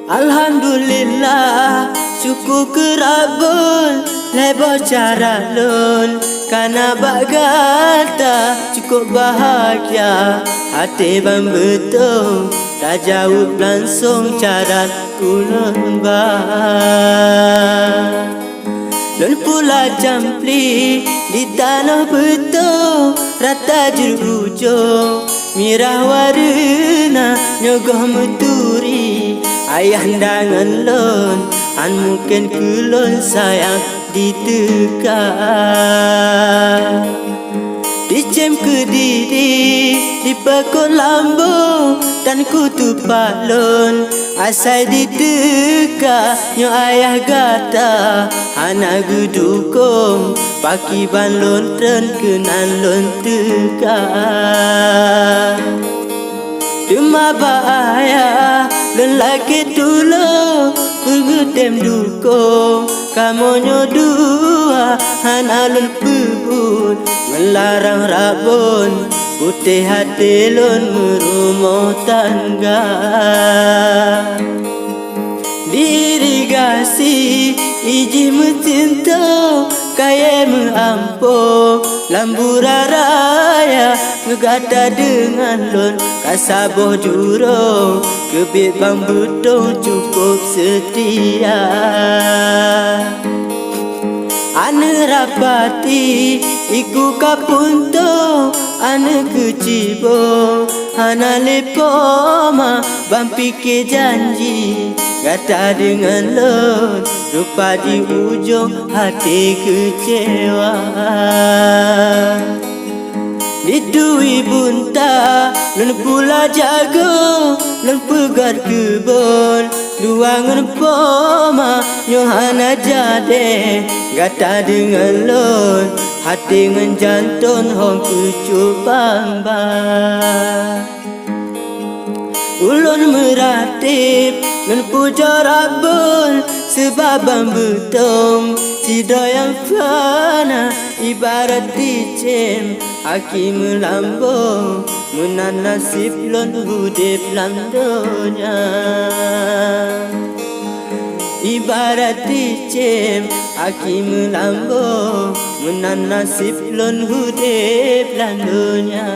Alhamdulillah syukur kerabun lebar cara lun karena bagata cukup bahagia hati bang betul tak jauh langsung cara ulun bah lun pula jampli di tanah betul rata jerujung mirah warna nyogoh meturi ayah dangan lon an mungkin kulon sayang ditekan dicem ke diri di pekon lambung dan kutu palon asai diteka nyo ayah gata anak gedukung paki ban lon tren kenan lon teka Dema bahaya lelaki dulu pengetem dukung kamu nyodua hanalun pebun melarang rabun putih hati lun merumah tangga dirigasi iji mencinta kaya mengampu lambura raya ngegata dengan lon kasaboh juro kebit bang betul cukup setia ane rapati iku kapunto ane kecibo ana lepoma bang pikir janji kata dengan lon rupa di ujung hati kecewa Didui bunta lun pula jago lun pegar kebun luangan poma nyohana jade gata dengan lun hati dengan jantung hong kucu bamba ulun meratip lun puja rabun sebab betul tidak yang fana ibarat dicem hakim melambung menan nasib lon hudip landonya ibarat dicem hakim melambung menan nasib lon hudip landonya